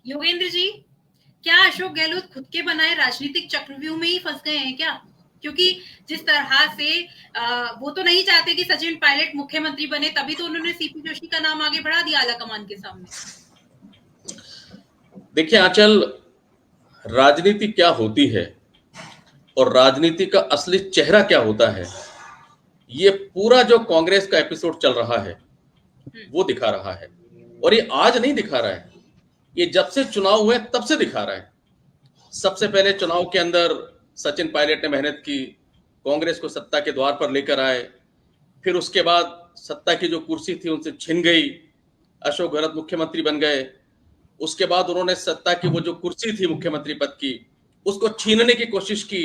योगेंद्र जी, क्या अशोक गहलोत खुद के बनाए राजनीतिक चक्रव्यूह में ही फंस गए हैं क्या? क्योंकि जिस तरह से वो तो नहीं चाहते कि सचिन पायलट मुख्यमंत्री बने, तभी तो उन्होंने सीपी जोशी का नाम आगे बढ़ा दिया आला कमान के सामने। देखिए आंचल, राजनीति क्या होती है और राजनीति का असली चेहरा क्या होता है, ये पूरा जो कांग्रेस का एपिसोड चल रहा है वो दिखा रहा है। और ये आज नहीं दिखा रहा है, ये जब से चुनाव हुए तब से दिखा रहा है। सबसे पहले चुनाव के अंदर सचिन पायलट ने मेहनत की, कांग्रेस को सत्ता के द्वार पर लेकर आए। फिर उसके बाद सत्ता की जो कुर्सी थी उनसे छिन गई, अशोक गहलोत मुख्यमंत्री बन गए। उसके बाद उन्होंने सत्ता की वो जो कुर्सी थी मुख्यमंत्री पद की, उसको छीनने की कोशिश की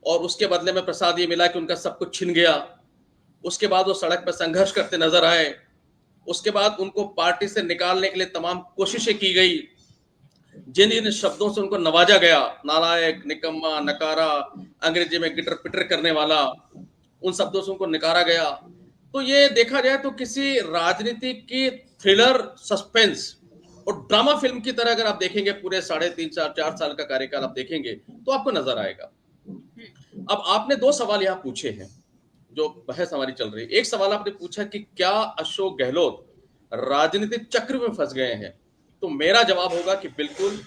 और उसके बदले में प्रसाद ये मिला कि उनका सब कुछ छिन गया। उसके बाद वो सड़क पर संघर्ष करते नजर आए। उसके बाद उनको पार्टी से निकालने के लिए तमाम कोशिशें की गई। जिन जिन शब्दों से उनको नवाजा गया, नालायक, निकम्मा, नकारा, अंग्रेजी में गिटर पिटर करने वाला, उन शब्दों से उनको निकारा गया। तो ये देखा जाए तो किसी राजनीति की थ्रिलर, सस्पेंस और ड्रामा फिल्म की तरह अगर आप देखेंगे, पूरे 3.5 4 4 साल का कार्यकाल आप देखेंगे तो आपको नजर आएगा। अब आपने दो सवाल यहां पूछे हैं, जो बहस हमारी चल रही है। एक सवाल आपने पूछा कि क्या अशोक गहलोत राजनीतिक चक्र में फंस गए हैं, तो मेरा जवाब होगा कि बिल्कुल,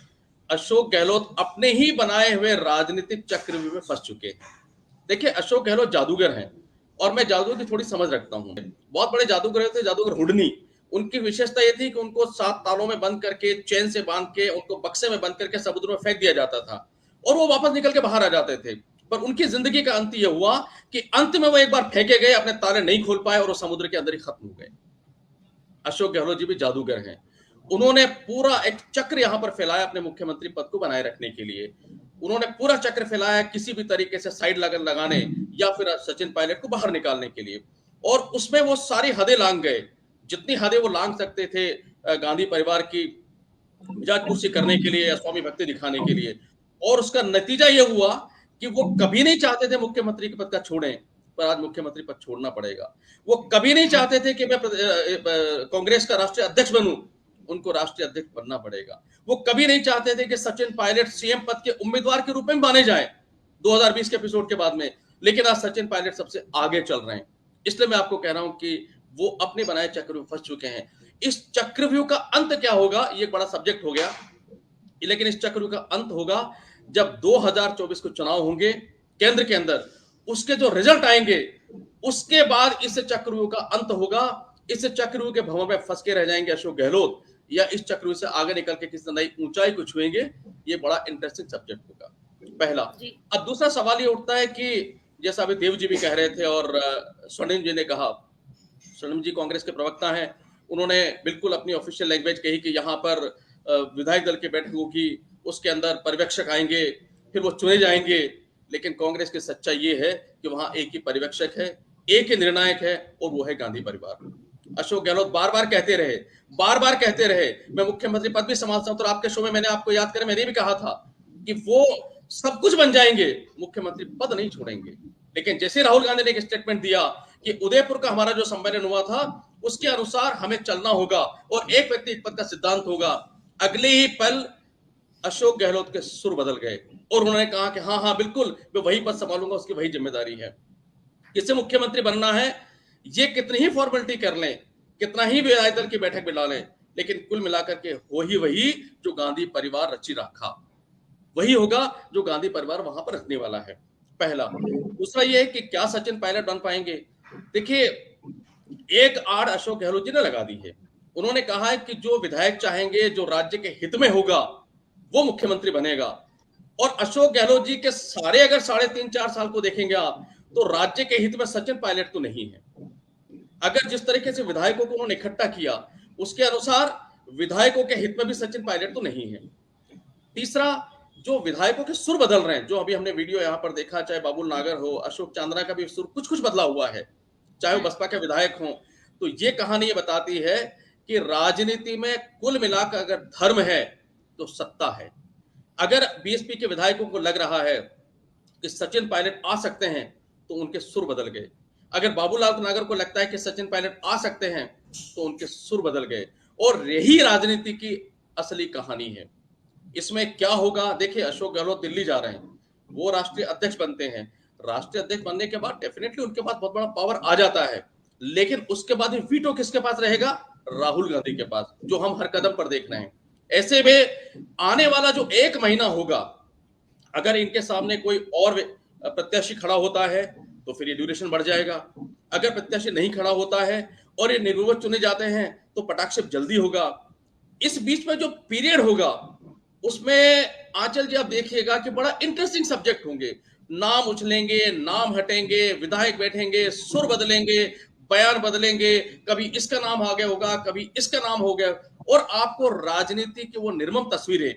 अशोक गहलोत अपने ही बनाए हुए राजनीतिक चक्रव्यूह में फंस चुके हैं। देखिए, अशोक गहलोत जादूगर हैं और मैं जादू की थोड़ी समझ रखता हूं। बहुत बड़े जादूगर थे, जादूगर हुडनी। उनकी विशेषता यह थी कि उनको 7 तालों में बंद करके, चेन से बांध के, उनको बक्से में बंद करके समुद्र में फेंक दिया जाता था और वो वापस निकल के बाहर आ जाते थे। पर उनकी जिंदगी का अंत यह हुआ कि अंत में वो एक बार फेंके गए, अपने ताले नहीं खोल पाए और वो समुद्र के अंदर ही खत्म हो गए। अशोक गहलोत जी भी जादूगर हैं। उन्होंने पूरा एक चक्र यहां पर फैलाया अपने मुख्यमंत्री पद को बनाए रखने के लिए। उन्होंने पूरा चक्र फैलाया किसी भी तरीके से साइड लगाने या फिर सचिन पायलट को बाहर निकालने के लिए। और उसमें वो सारी हदें लांग गए, जितनी हदें वो लांग सकते थे, गांधी परिवार की मिजाज कुर्सी करने के लिए या स्वामी भक्ति दिखाने के लिए। और उसका नतीजा यह हुआ कि वो कभी नहीं चाहते थे मुख्यमंत्री के पद का छोड़ें, पर आज मुख्यमंत्री पद छोड़ना पड़ेगा। वो कभी नहीं चाहते थे कि मैं कांग्रेस का राष्ट्रीय अध्यक्ष बनूं, उनको राष्ट्रीय अध्यक्ष बनना पड़ेगा। वो कभी नहीं चाहते थे कि सचिन पायलट सीएम पद के उम्मीदवार के रूप में माने जाए 2020 के एपिसोड के बाद में, लेकिन आज सचिन पायलट सबसे आगे चल रहे हैं। इसलिए मैं आपको कह रहा हूं कि वो अपने बनाए चक्र में फंस चुके हैं। इस चक्रव्यूह का अंत क्या होगा, ये एक बड़ा सब्जेक्ट हो गया, लेकिन इस चक्रव्यूह का अंत होगा जब 2024 को चुनाव होंगे केंद्र के अंदर। उसके जो रिजल्ट आएंगे, उसके बाद इस चक्रव्यूह का अंत होगा। इस चक्रव्यूह के भंवर में फंस के रह जाएंगे अशोक गहलोत, या इस चक्रव्यूह से आगे निकल के किसी नई ऊंचाई को छुएंगे। ये बड़ा इंटरेस्टिंग सब्जेक्ट होगा, पहला। अब दूसरा सवाल ये उठता है कि जैसा अभी देव जी भी कह रहे थे और स्वर्णिम जी ने कहा, स्वर्णिम जी कांग्रेस के प्रवक्ता हैं, उन्होंने बिल्कुल अपनी ऑफिशियल लैंग्वेज कही कि यहाँ पर विधायक दल की बैठक होगी, उसके अंदर पर्यवेक्षक आएंगे, फिर वो चुने जाएंगे। लेकिन कांग्रेस की सच्चाई ये है कि वहां एक ही पर्यवेक्षक है, एक ही निर्णायक है, और वो है गांधी परिवार। अशोक गहलोत बार बार कहते रहे मैं मुख्यमंत्री पद भी संभाल सकता हूं। तो आपके शो में मैंने आपको याद करें, मैंने भी कहा था कि वो सब कुछ बन जाएंगे, मुख्यमंत्री पद नहीं छोड़ेंगे। लेकिन जैसे राहुल गांधी ने एक स्टेटमेंट दिया कि उदयपुर का हमारा जो सम्मेलन हुआ था उसके अनुसार हमें चलना होगा और एक व्यक्ति एक पद का सिद्धांत होगा, अगले ही पल अशोक गहलोत के सुर बदल गए और उन्होंने कहा कि हाँ हाँ बिल्कुल, मैं वही पद संभालूंगा, उसकी वही जिम्मेदारी है। किसे मुख्यमंत्री बनना है, ये कितनी ही फॉर्मेलिटी कर लें, कितना ही विधायक दल की बैठक बिला लें, लेकिन कुल मिलाकर के हो ही वही जो गांधी परिवार रची रखा, वही होगा जो गांधी परिवार वहां पर रखने वाला है, पहला। दूसरा ये है कि क्या सचिन पायलट बन पाएंगे। देखिए, एक आड़ अशोक गहलोत जी ने लगा दी है। उन्होंने कहा है कि जो विधायक चाहेंगे, जो राज्य के हित में होगा, वो मुख्यमंत्री बनेगा। और अशोक गहलोत जी के सारे अगर 3.5 4 साल को देखेंगे आप, तो राज्य के हित में सचिन पायलट तो नहीं है। अगर जिस तरीके से विधायकों को उन्होंने इकट्ठा किया, उसके अनुसार विधायकों के हित में भी सचिन पायलट तो नहीं है। तीसरा, जो विधायकों के सुर बदल रहे हैं, जो अभी हमने वीडियो यहां पर देखा, चाहे बाबुल नागर हो, अशोक चांद्रा का भी सुर कुछ कुछ बदला हुआ है, चाहे वो बसपा के विधायक हो। तो ये कहानी ये बताती है कि राजनीति में कुल मिलाकर अगर धर्म है तो सत्ता है। अगर बीएसपी के विधायकों को लग रहा है कि सचिन पायलट आ सकते हैं, तो उनके सुर बदल गए। अगर बाबूलाल नागर को लगता है कि सचिन पायलट आ सकते हैं, तो उनके सुर बदल गए। और यही राजनीति की असली कहानी है। इसमें क्या होगा, देखिए अशोक गहलोत दिल्ली जा रहे हैं, वो राष्ट्रीय अध्यक्ष बनते हैं। राष्ट्रीय अध्यक्ष बनने के बाद डेफिनेटली उनके पास बहुत बड़ा पावर आ जाता है, लेकिन उसके बाद वीटो किसके पास रहेगा? राहुल गांधी के पास, जो हम हर कदम पर देख रहे हैं। ऐसे में आने वाला जो 1 महीना होगा, अगर इनके सामने कोई और प्रत्याशी खड़ा होता है तो फिर ये ड्यूरेशन बढ़ जाएगा। अगर प्रत्याशी नहीं खड़ा होता है और ये निर्विवाद चुने जाते हैं तो पटाक्षेप जल्दी होगा। इस बीच में जो पीरियड होगा उसमें आंचल जी आप देखिएगा कि बड़ा इंटरेस्टिंग सब्जेक्ट होंगे। नाम उछलेंगे, नाम हटेंगे, विधायक बैठेंगे, सुर बदलेंगे, बयान बदलेंगे, कभी इसका नाम आ गया होगा, कभी इसका नाम हो गया, और आपको राजनीति की वो निर्मम तस्वीरें,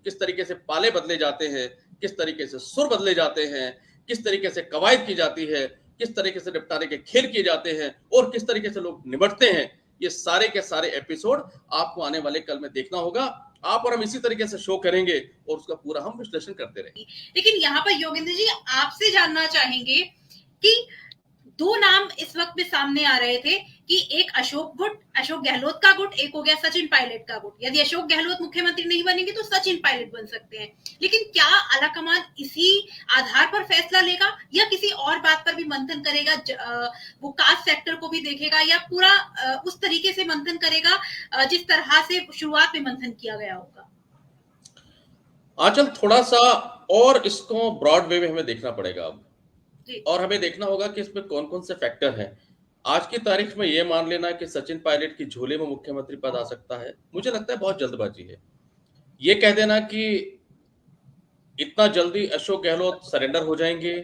किस तरीके से पाले बदले जाते हैं, किस तरीके से सुर बदले जाते हैं, किस तरीके से कवायद की जाती है, किस तरीके से निपटारे के खेल किए जाते हैं और किस तरीके से लोग निपटते हैं, ये सारे के सारे एपिसोड आपको आने वाले कल में देखना होगा। आप और हम इसी तरीके से शो करेंगे और उसका पूरा हम विश्लेषण करते रहेंगे। लेकिन यहाँ पर योगेंद्र जी आपसे जानना चाहेंगे कि 2 नाम इस वक्त में सामने आ रहे थे कि एक अशोक गहलोत का गुट, एक हो गया सचिन पायलट का गुट। यदि अशोक गहलोत मुख्यमंत्री नहीं बनेंगे तो सचिन पायलट बन सकते हैं, लेकिन क्या आलाकमान इसी आधार पर फैसला लेगा या किसी और बात पर भी मंथन करेगा? वो कास्ट सेक्टर को भी देखेगा या पूरा उस तरीके से मंथन करेगा जिस तरह से शुरुआत में मंथन किया गया होगा? आंचल, थोड़ा सा और इसको ब्रॉड वे में हमें देखना पड़ेगा अब, और हमें देखना होगा कि इसमें कौन कौन से फैक्टर हैं। आज की तारीख में यह मान लेना कि सचिन पायलट की झोले में मुख्यमंत्री पद आ सकता है, मुझे लगता है बहुत जल्दबाजी है। ये कह देना कि इतना जल्दी अशोक गहलोत सरेंडर हो जाएंगे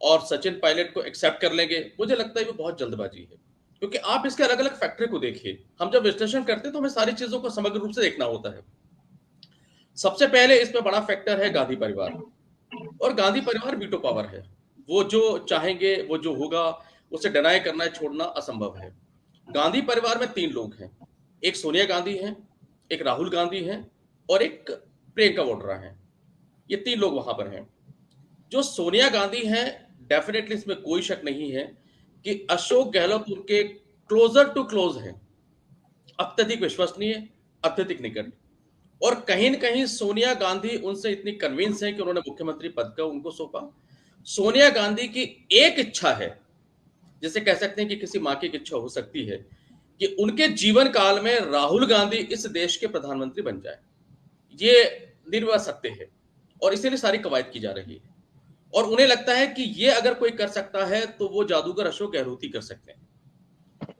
और सचिन पायलट को एक्सेप्ट कर लेंगे, मुझे लगता है ये बहुत जल्दबाजी है। क्योंकि आप इसके अलग अलग फैक्टर को देखिए। हम जब विश्लेषण करते हैं तो हमें सारी चीजों को समग्र रूप से देखना होता है। सबसे पहले इसमें बड़ा फैक्टर है गांधी परिवार, और गांधी परिवार वीटो पावर है। वो जो चाहेंगे वो जो होगा, उसे डिनाई करना छोड़ना असंभव है। गांधी परिवार में 3 लोग हैं, एक सोनिया गांधी हैं, एक राहुल गांधी हैं और एक प्रियंका वाड्रा हैं। ये 3 लोग वहां पर हैं। जो सोनिया गांधी हैं, डेफिनेटली इसमें कोई शक नहीं है कि अशोक गहलोत उनके क्लोजर टू क्लोज हैं, अत्यधिक विश्वसनीय, अत्यधिक निकट। और कहीं न कहीं सोनिया गांधी उनसे इतनी कन्विंस है कि उन्होंने मुख्यमंत्री पद का उनको सौंपा। सोनिया गांधी की एक इच्छा है, जैसे कह सकते हैं कि किसी मां की इच्छा हो सकती है, कि उनके जीवन काल में राहुल गांधी इस देश के प्रधानमंत्री बन जाए। ये निर्विवाद सत्य है और इसीलिए सारी कवायद की जा रही है। और उन्हें लगता है कि ये अगर कोई कर सकता है तो वो जादूगर अशोक गहलोत ही कर सकते हैं।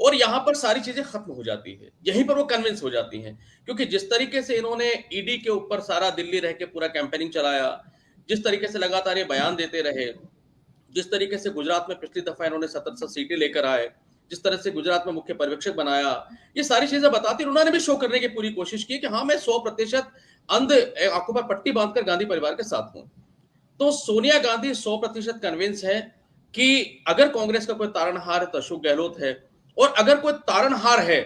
और यहां पर सारी चीजें खत्म हो जाती है, यहीं पर वो कन्विंस हो जाती हैं। क्योंकि जिस तरीके से इन्होंने ईडी के ऊपर सारा दिल्ली रह के पूरा कैंपेनिंग चलाया, जिस तरीके से लगातार ये बयान देते रहे, जिस तरीके से गुजरात में पिछली दफा इन्होंने 17 सीटें लेकर आए, जिस तरह से गुजरात में मुख्य पर्यवेक्षक बनाया, ये सारी चीजें बताती, उन्होंने भी शो करने की पूरी कोशिश की कि हाँ, मैं 100% अंध आंखों पर पट्टी बांधकर गांधी परिवार के साथ हूं। तो सोनिया गांधी 100% कन्विंस है कि अगर कांग्रेस का कोई तारणहार है तो अशोक गहलोत है, और अगर कोई तारणहार है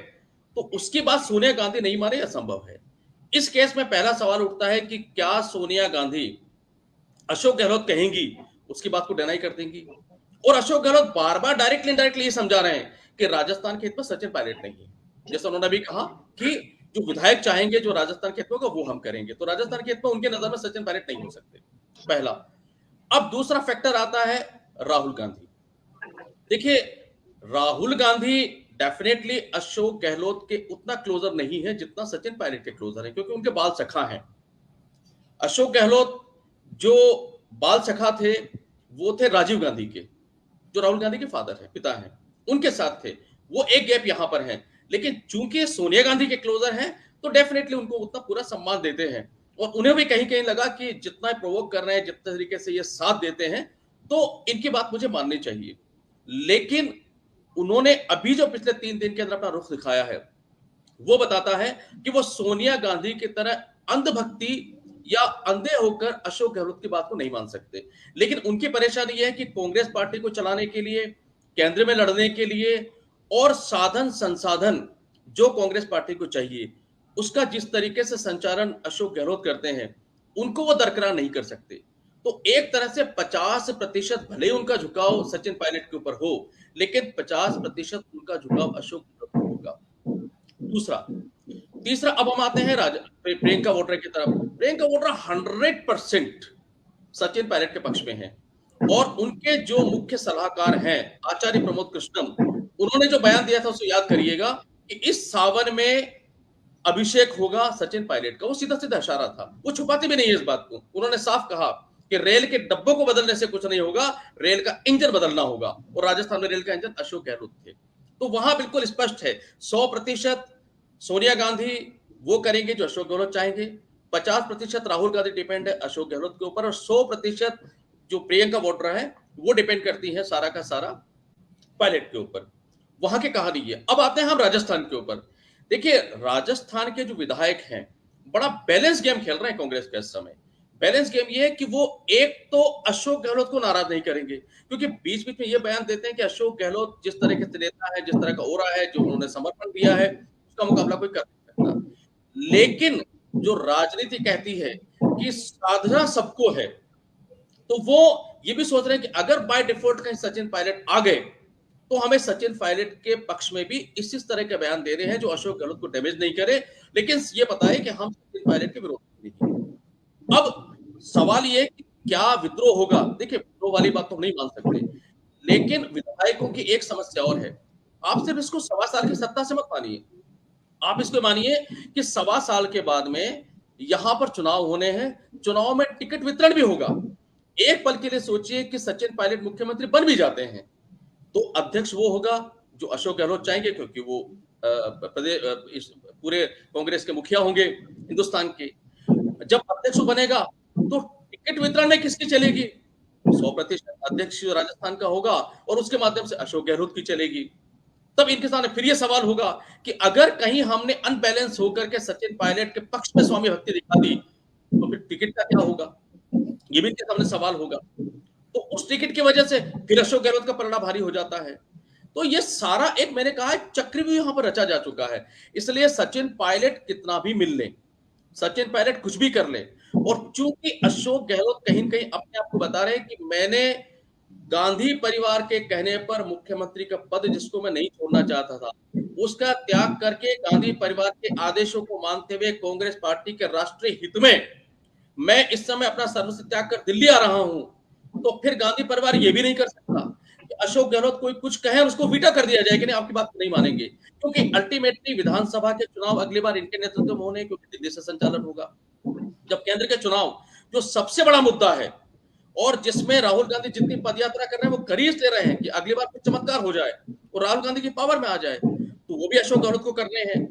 तो उसकी बात सोनिया गांधी नहीं माने, असंभव है। इस केस में पहला सवाल उठता है कि क्या सोनिया गांधी अशोक गहलोत कहेंगी, उसकी बात को डिनाई कर देंगी? और अशोक गहलोत बार बार डायरेक्टली इनडायरेक्टली ये समझा रहे हैं कि राजस्थान के हित में सचिन पायलट नहीं है। जैसे उन्होंने भी कहा कि जो विधायक चाहेंगे जो राजस्थान के हित में होगा वो हम करेंगे, तो राजस्थान के हित में उनके नजर में सचिन पायलट नहीं हो सकते, पहला। अब दूसरा फैक्टर आता है राहुल गांधी। देखिए, राहुल गांधी डेफिनेटली अशोक गहलोत के उतना क्लोजर नहीं है जितना सचिन पायलट के क्लोजर है, क्योंकि उनके बाल सखा हैं। अशोक गहलोत जो बाल सखा थे वो थे राजीव गांधी के, जो राहुल गांधी के फादर हैं, पिता हैं, उनके साथ थे। वो एक गैप यहां पर है। लेकिन चूंकि सोनिया गांधी के क्लोजर हैं तो डेफिनेटली उनको उतना पूरा सम्मान देते हैं, और उन्हें भी कहीं कहीं लगा कि जितना प्रोवोक कर रहे हैं, जितने तरीके से ये साथ देते हैं, तो इनकी बात मुझे माननी चाहिए। लेकिन उन्होंने अभी जो पिछले 3 दिन के अंदर अपना रुख दिखाया है, वो बताता है कि वो सोनिया गांधी की तरह अंधभक्ति या अंधे होकर अशोक गहलोत की बात को नहीं मान सकते। लेकिन उनकी परेशानी यह है कि कांग्रेस पार्टी को चलाने के लिए, केंद्र में लड़ने के लिए, और साधन संसाधन जो कांग्रेस पार्टी को चाहिए, उसका जिस तरीके से संचालन अशोक गहलोत करते हैं, उनको वो दरकिनार नहीं कर सकते। तो एक तरह से 50% भले ही उनका झुकाव सचिन पायलट के ऊपर हो, लेकिन 50% उनका झुकाव अशोक गहलोत पर होगा। दूसरा, तीसरा, अब हम आते हैं प्रियंका वोड्रा की तरफ। प्रियंका वोड्रा 100% सचिन पायलट के पक्ष में है और उनके जो मुख्य सलाहकार हैं आचार्य प्रमोद कृष्णम, उन्होंने जो बयान दिया था उसे याद करिएगा कि इस सावन में अभिषेक होगा सचिन पायलट का। वो सीधा सीधा इशारा था, वो छुपाते भी नहीं है इस बात को। उन्होंने साफ कहा कि रेल के डब्बों को बदलने से कुछ नहीं होगा, रेल का इंजन बदलना होगा। और राजस्थान में रेल का इंजन अशोक गहलोत थे, तो वहां बिल्कुल स्पष्ट है 100% सोनिया गांधी वो करेंगे जो अशोक गहलोत चाहेंगे, 50% राहुल गांधी डिपेंड है अशोक गहलोत के ऊपर, और 100% जो प्रियंका वोड्रा है वो डिपेंड करती है सारा का सारा पायलट के ऊपर। वहां की कहानी है। अब आते हैं हम राजस्थान के ऊपर। देखिए, राजस्थान के जो विधायक हैं बड़ा बैलेंस गेम खेल रहे हैं कांग्रेस के इस समय। बैलेंस गेम ये है कि वो एक तो अशोक गहलोत को नाराज नहीं करेंगे, क्योंकि बीच बीच में ये बयान देते हैं कि अशोक गहलोत जिस तरह के नेता है, जिस तरह का ओरा है, जो उन्होंने समर्पण दिया है, उसका मुकाबला कोई कर नहीं सकता। लेकिन जो राजनीति कहती है कि साधना सबको है, तो वो ये भी सोच रहे हैं कि अगर बाय डिफॉल्ट कहीं सचिन पायलट आ गए तो हमें सचिन पायलट के पक्ष में भी इस तरह के बयान दे रहे हैं जो अशोक गहलोत को डैमेज नहीं करे, लेकिन ये पता है कि हम सचिन पायलट के विरोध में नहीं हैं। अब सवाल ये कि क्या विद्रोह होगा। देखिए, विद्रोह वाली बात तो नहीं मान सकते, लेकिन विधायकों की एक समस्या और है। आप सिर्फ इसको 1.25 साल की सत्ता से मत मानिए, आप इसको मानिए कि 1.25 साल के बाद में यहां पर चुनाव होने हैं, चुनाव में टिकट वितरण भी होगा। एक पल के लिए सोचिए कि सचिन पायलट मुख्यमंत्री बन भी जाते हैं, तो अध्यक्ष वो होगा जो अशोक गहलोत चाहेंगे, क्योंकि वो प्रदेश पूरे कांग्रेस के मुखिया होंगे हिंदुस्तान के। जब अध्यक्ष बनेगा तो टिकट वितरण में किसकी चलेगी? 100% अध्यक्ष राजस्थान का होगा और उसके माध्यम से अशोक गहलोत की चलेगी। तब इनके सामने फिर ये सवाल होगा कि अगर कहीं हमने अनबैलेंस होकर के सचिन पायलट के पक्ष में स्वामी भक्ति दिखा दी तो फिर टिकट का क्या होगा, ये भी इनके सामने सवाल होगा। तो उस टिकट की वजह से फिर अशोक गहलोत का पलड़ा भारी हो जाता है। तो ये सारा एक, मैंने कहा, चक्रव्यूह यहां पर रचा जा चुका है। इसलिए सचिन पायलट कितना भी मिल ले, सचिन पायलट कुछ भी कर ले, और चूंकि अशोक गहलोत कहीं कहीं अपने आप को बता रहे हैं कि मैंने गांधी परिवार के कहने पर मुख्यमंत्री का पद, जिसको मैं नहीं छोड़ना चाहता था, उसका त्याग करके गांधी परिवार के आदेशों को मानते हुए कांग्रेस पार्टी के राष्ट्रीय हित में मैं इस समय अपना सर्वस्व त्याग कर दिल्ली आ रहा हूं, तो फिर गांधी परिवार ये भी नहीं कर सकता कि अशोक गहलोत कोई कुछ कहे और उसको वीटा कर दिया जाए कि नहीं, आपकी बात नहीं मानेंगे, क्योंकि अल्टीमेटली विधानसभा के चुनाव अगली बार इनके नेतृत्व में होने, क्योंकि दिल्ली से संचालन होगा। जब केंद्र के चुनाव जो सबसे बड़ा मुद्दा है और जिसमें राहुल गांधी जितनी पदयात्रा कर रहे हैं वो कर ले रहे हैं कि अगली बार कुछ चमत्कार हो जाए और राहुल गांधी की पावर में आ जाए, तो वो भी अशोक गहलोत को करने हैं।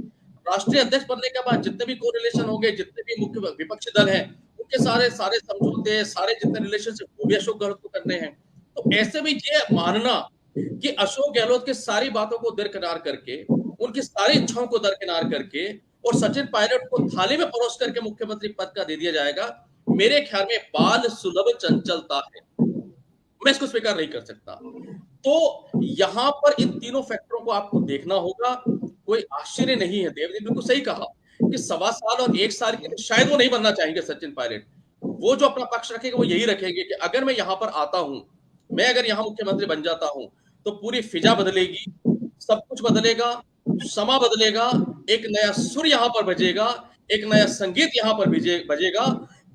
राष्ट्रीय अध्यक्ष बनने के बाद जितने भी कोरिलेशन होंगे, जितने भी मुख्य विपक्षी दल हैं, उनके सारे समझौते, सारे जितने रिलेशनशिप, वो भी अशोक गहलोत को करने हैं। तो ऐसे में ये मानना कि अशोक गहलोत की सारी बातों को दरकिनार करके, उनकी सारी इच्छाओं को दरकिनार करके और सचिन पायलट को थाली में परोस करके मुख्यमंत्री पद का दे दिया जाएगा, मेरे ख्याल में बाल सुलभ चंचलता है, मैं इसको स्वीकार नहीं कर सकता। तो यहां पर इन तीनों फैक्टरों को आपको देखना होगा। कोई आश्चर्य नहीं है, देव ने बिल्कुल सही कहा कि 1.25 साल और 1 साल के लिए शायद वो नहीं बनना चाहेंगे सचिन पायलट। वो जो अपना पक्ष रखेंगे वो यही रखेंगे कि अगर मैं यहां पर आता हूं, मैं अगर यहां मुख्यमंत्री बन जाता हूं, तो पूरी फिजा बदलेगी, सब कुछ बदलेगा, समा बदलेगा, एक नया सुर यहां पर बजेगा, एक नया संगीत यहां पर बजेगा।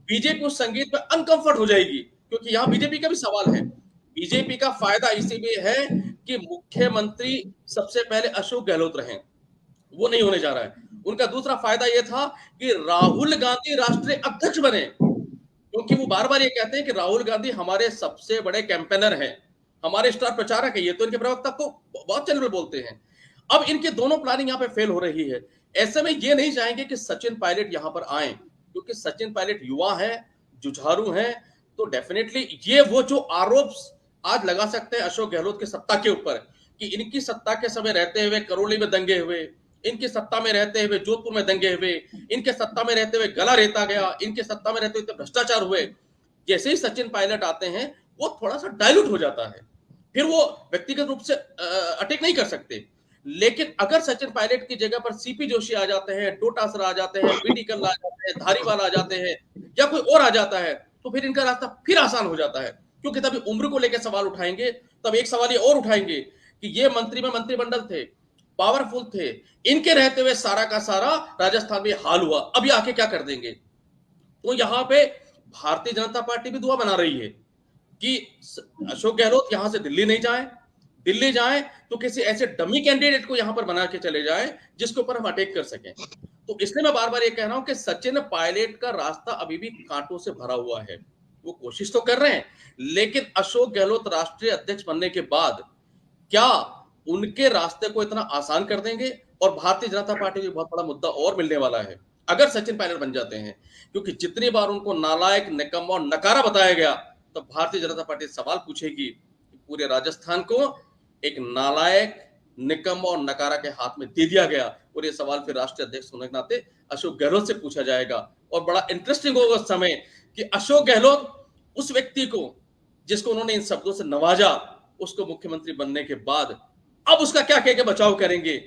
बीजेपी उस संगीत में अनकंफर्ट हो जाएगी, क्योंकि यहां बीजेपी का भी सवाल है। बीजेपी का फायदा इसी में है कि मुख्यमंत्री सबसे पहले अशोक गहलोत रहे, वो नहीं होने जा रहा है। उनका दूसरा फायदा यह था कि राहुल गांधी राष्ट्रीय अध्यक्ष बने, क्योंकि वो बार बार ये कहते हैं कि राहुल गांधी हमारे सबसे बड़े कैंपेनर हैं, हमारे स्टार प्रचारक है, ये तो इनके प्रवक्ता को बहुत जनरल बोलते हैं। अब इनके दोनों प्लानिंग यहाँ पे फेल हो रही है। ऐसे में ये नहीं चाहेंगे कि सचिन पायलट यहां पर आए, क्योंकि सचिन पायलट युवा है, जुझारू हैं, तो डेफिनेटली ये वो जो आरोप आज लगा सकते हैं अशोक गहलोत की सत्ता के ऊपर कि इनकी सत्ता के समय रहते हुए करौली में दंगे हुए, इनकी सत्ता में रहते हुए जोधपुर में दंगे हुए, इनके सत्ता में रहते हुए गला रेता गया, इनके सत्ता में रहते हुए भ्रष्टाचार हुए, जैसे ही सचिन पायलट आते हैं वो थोड़ा सा डाइल्यूट हो जाता है, फिर वो व्यक्तिगत रूप से अटैक नहीं कर सकते। लेकिन अगर सचिन पायलट की जगह पर सीपी जोशी आ जाते हैं, डोटासरा आ जाते हैं, बीडी कल्ला आ जाते हैं, धारीवाल आ जाते हैं, या कोई और आ जाता है, तो फिर इनका रास्ता फिर आसान हो जाता है, क्योंकि तभी उम्र को लेकर सवाल उठाएंगे। तब एक सवाल ये और उठाएंगे कि ये मंत्री में मंत्रिमंडल थे, पावरफुल थे, इनके रहते हुए सारा का सारा राजस्थान में हाल हुआ, अभी आके क्या कर देंगे। तो यहां पे भारतीय जनता पार्टी भी दुआ बना रही है कि अशोक गहलोत यहां से दिल्ली नहीं जाए, दिल्ली जाए तो किसी ऐसे डमी कैंडिडेट को यहां पर बना के चले जाए जिसके ऊपर हम अटैक कर सकें। तो इसलिए मैं बार बार ये कह रहा हूं कि सचिन पायलट का रास्ता अभी भी कांटों से भरा हुआ है। वो कोशिश तो कर रहे हैं, लेकिन अशोक गहलोत राष्ट्रीय अध्यक्ष बनने के बाद क्या उनके रास्ते को इतना आसान कर देंगे। और भारतीय जनता पार्टी को बहुत बड़ा मुद्दा और मिलने वाला है अगर सचिन पायलट बन जाते हैं, क्योंकि जितनी बार उनको नालायक, निकम्मा और नकारा बताया गया, तो भारतीय जनता पार्टी सवाल पूछेगी कि पूरे राजस्थान को एक नालायक, निकम्मा और नकारा के हाथ में दे दिया गया। और ये सवाल फिर राष्ट्रीय अध्यक्ष होने के नाते अशोक गहलोत से पूछा जाएगा। और बड़ा इंटरेस्टिंग होगा उस समय कि अशोक गहलोत उस व्यक्ति को जिसको उन्होंने इन शब्दों से नवाजा, उसको मुख्यमंत्री बनने के बाद अब उसका क्या कह के बचाव करेंगे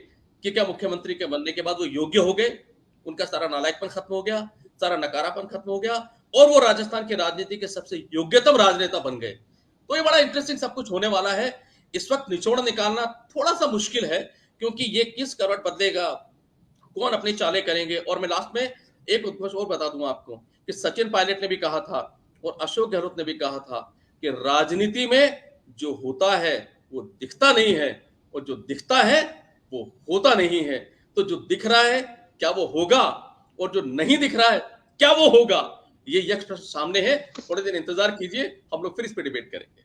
कि क्या मुख्यमंत्री के बनने के बाद वो योग्य हो गए, उनका सारा नालायकपन खत्म हो गया, सारा नकारापन खत्म हो गया और वो राजस्थान की राजनीति के सबसे योग्यतम राजनेता बन गए। तो ये बड़ा इंटरेस्टिंग सब कुछ होने वाला है। इस वक्त निचोड़ निकालना थोड़ा सा मुश्किल है, क्योंकि ये किस करवट बदलेगा, कौन अपनी चालें करेंगे। और मैं लास्ट में एक उद्घोष और बता दूं आपको कि सचिन पायलट ने भी कहा था और अशोक गहलोत ने भी कहा था कि राजनीति में जो होता है वो दिखता नहीं है और जो दिखता है वो होता नहीं है। तो जो दिख रहा है क्या वो होगा, और जो नहीं दिख रहा है क्या वो होगा, ये यक्ष प्रश्न सामने है। थोड़े दिन इंतजार कीजिए, हम लोग फिर इस पे डिबेट करेंगे।